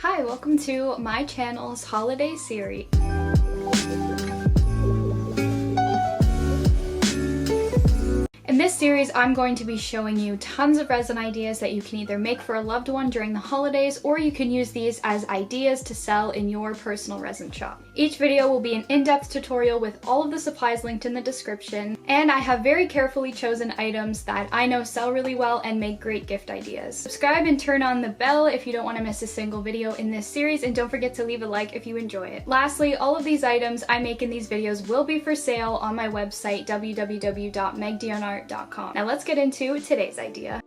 Hi, welcome to my channel's holiday series. In this series, I'm going to be showing you tons of resin ideas that you can either make for a loved one during the holidays, or you can use these as ideas to sell in your personal resin shop. Each video will be an in-depth tutorial with all of the supplies linked in the description, and I have very carefully chosen items that I know sell really well and make great gift ideas. Subscribe and turn on the bell if you don't want to miss a single video in this series, and don't forget to leave a like if you enjoy it. Lastly, all of these items I make in these videos will be for sale on my website, www.megdionart.com. Now let's get into today's idea.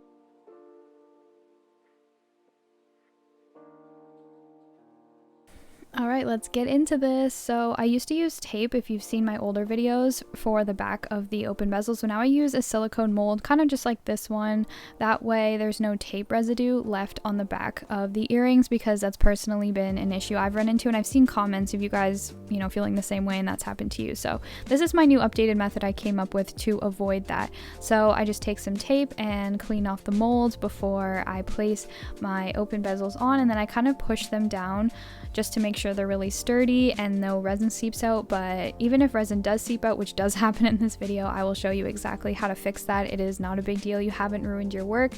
Alright, let's get into this. So I used to use tape, if you've seen my older videos, for the back of the open bezel. So now I use a silicone mold, kind of just like this one. That way there's no tape residue left on the back of the earrings, because that's personally been an issue I've run into, and I've seen comments of you guys, feeling the same way and that's happened to you. So this is my new updated method I came up with to avoid that. So I just take some tape and clean off the molds before I place my open bezels on, and then I kind of push them down just to make sure they're really sturdy and no resin seeps out. But even if resin does seep out, which does happen in this video, I will show you exactly how to fix that. It is not a big deal. You haven't ruined your work.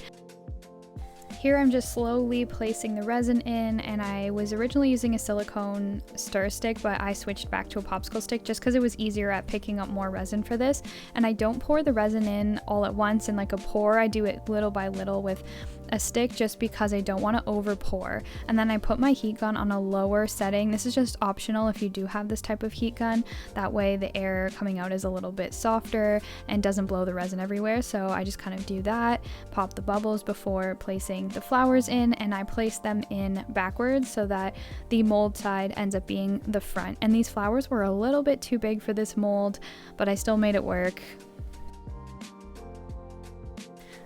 Here I'm just slowly placing the resin in, and I was originally using a silicone stir stick, but I switched back to a popsicle stick just because it was easier at picking up more resin for this. And I don't pour the resin in all at once in like a pour. I do it little by little with a stick just because I don't want to over pour. And then I put my heat gun on a lower setting. This is just optional if you do have this type of heat gun. That way the air coming out is a little bit softer and doesn't blow the resin everywhere. So I just kind of do that, pop the bubbles before placing the flowers in, and I place them in backwards so that the mold side ends up being the front. And these flowers were a little bit too big for this mold, but I still made it work.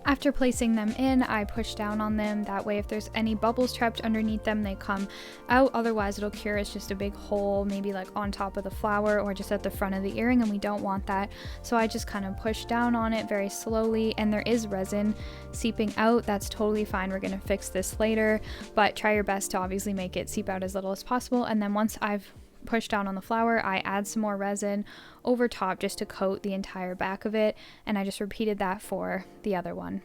After placing them in, I push down on them. That way if there's any bubbles trapped underneath them, they come out. Otherwise it'll cure as just a big hole, maybe like on top of the flower or just at the front of the earring, and we don't want that. So I just kind of push down on it very slowly, and there is resin seeping out. That's totally fine. We're going to fix this later, but try your best to obviously make it seep out as little as possible. And then once I've push down on the flower, I add some more resin over top just to coat the entire back of it, and I just repeated that for the other one.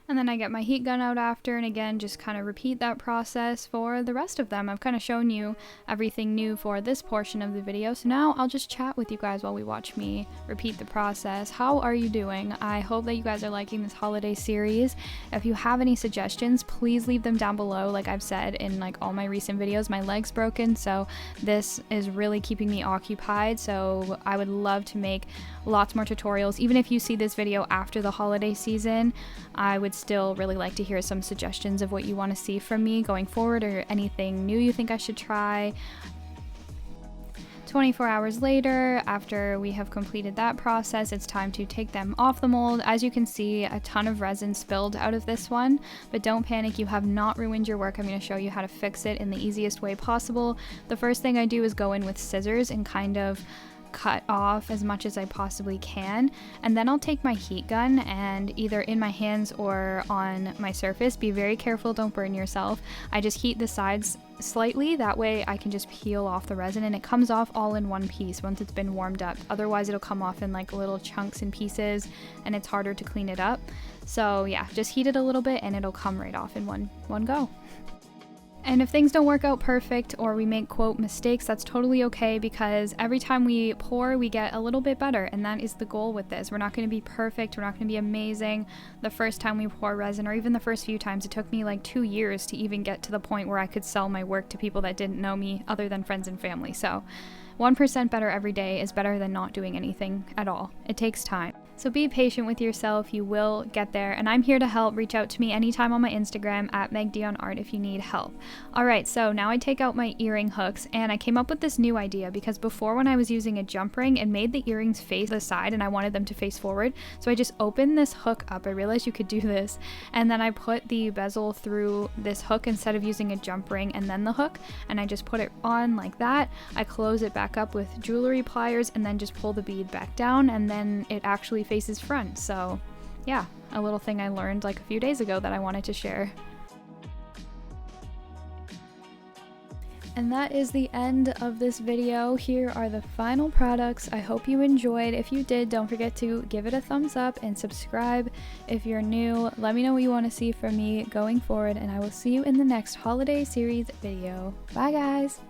And then I get my heat gun out after, and again just kind of repeat that process for the rest of them. I've kind of shown you everything new for this portion of the video, so now I'll just chat with you guys while we watch me repeat the process. How are you doing? I hope that you guys are liking this holiday series. If you have any suggestions, please leave them down below. Like I've said in like all my recent videos, my leg's broken, so this is really keeping me occupied. So I would love to make lots more tutorials. Even if you see this video after the holiday season, I would still really like to hear some suggestions of what you want to see from me going forward, or anything new you think I should try. 24 hours later, after we have completed that process, it's time to take them off the mold. As you can see, a ton of resin spilled out of this one, but don't panic, you have not ruined your work. I'm going to show you how to fix it in the easiest way possible. The first thing I do is go in with scissors and kind of cut off as much as I possibly can, and then I'll take my heat gun and either in my hands or on my surface, be very careful, don't burn yourself. I just heat the sides slightly, that way I can just peel off the resin, and it comes off all in one piece once it's been warmed up. Otherwise it'll come off in like little chunks and pieces, and it's harder to clean it up. So yeah, just heat it a little bit and it'll come right off in one go. And if things don't work out perfect, or we make quote mistakes, that's totally okay, because every time we pour we get a little bit better, and that is the goal with this. We're not going to be perfect, we're not going to be amazing the first time we pour resin, or even the first few times. It took me like 2 years to even get to the point where I could sell my work to people that didn't know me other than friends and family. So 1% better every day is better than not doing anything at all. It takes time. So be patient with yourself, you will get there, and I'm here to help. Reach out to me anytime on my Instagram at megdionart if you need help. Alright, so now I take out my earring hooks, and I came up with this new idea because before, when I was using a jump ring, it made the earrings face the side and I wanted them to face forward. So I just opened this hook up, I realized you could do this, and then I put the bezel through this hook instead of using a jump ring and then the hook, and I just put it on like that. I close it back up with jewelry pliers and then just pull the bead back down, and then it actually faces front. So yeah, a little thing I learned like a few days ago that I wanted to share. And that is the end of this video. Here are the final products. I hope you enjoyed. If you did, don't forget to give it a thumbs up and subscribe. If you're new, let me know what you want to see from me going forward, and I will see you in the next holiday series video. Bye guys!